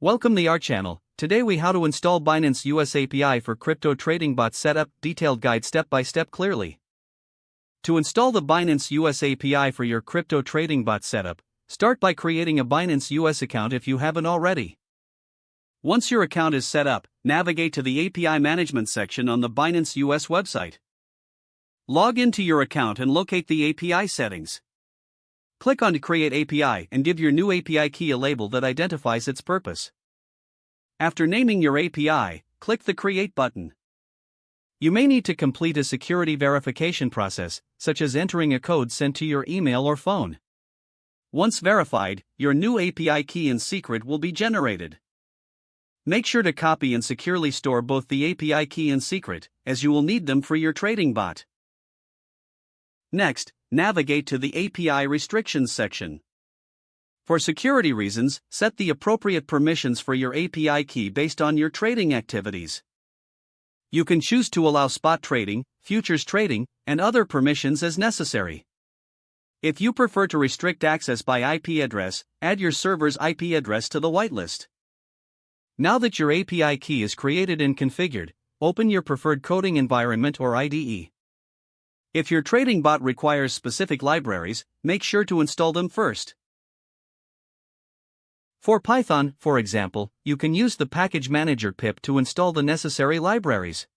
Welcome to our channel. Today we how to install Binance US API for crypto trading bot setup, detailed guide step by step clearly. To install the Binance US API for your crypto trading bot setup, start by creating a Binance US account if you haven't already. Once your account is set up, navigate to the API management section on the Binance US website. Log into your account and locate the API settings. Click on Create API and give your new API key a label that identifies its purpose. After naming your API, click the Create button. You may need to complete a security verification process, such as entering a code sent to your email or phone. Once verified, your new API key and secret will be generated. Make sure to copy and securely store both the API key and secret, as you will need them for your trading bot. Next, navigate to the API restrictions section. For security reasons, set the appropriate permissions for your API key based on your trading activities. You can choose to allow spot trading, futures trading, and other permissions as necessary. If you prefer to restrict access by IP address, add your server's IP address to the whitelist. Now that your API key is created and configured, open your preferred coding environment or IDE. If your trading bot requires specific libraries, make sure to install them first. For Python, for example, you can use the package manager pip to install the necessary libraries.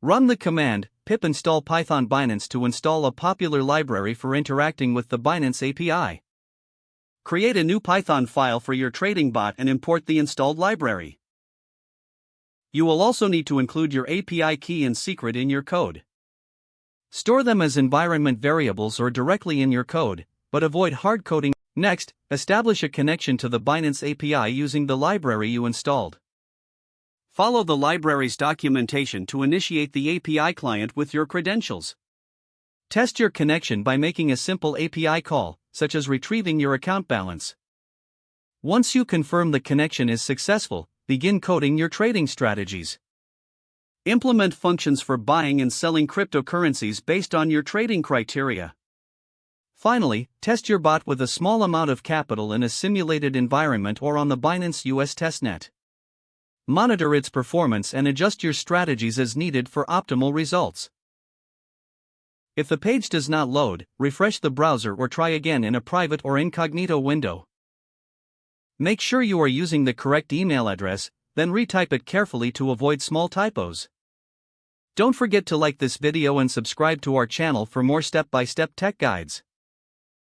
Run the command pip install Python Binance to install a popular library for interacting with the Binance API. Create a new Python file for your trading bot and import the installed library. You will also need to include your API key and secret in your code. Store them as environment variables or directly in your code, but avoid hard coding. Next, establish a connection to the Binance API using the library you installed. Follow the library's documentation to initiate the API client with your credentials. Test your connection by making a simple API call, such as retrieving your account balance. Once you confirm the connection is successful, begin coding your trading strategies. Implement functions for buying and selling cryptocurrencies based on your trading criteria. Finally, test your bot with a small amount of capital in a simulated environment or on the Binance US testnet. Monitor its performance and adjust your strategies as needed for optimal results. If the page does not load, refresh the browser or try again in a private or incognito window. Make sure you are using the correct email address, then retype it carefully to avoid small typos. Don't forget to like this video and subscribe to our channel for more step-by-step tech guides.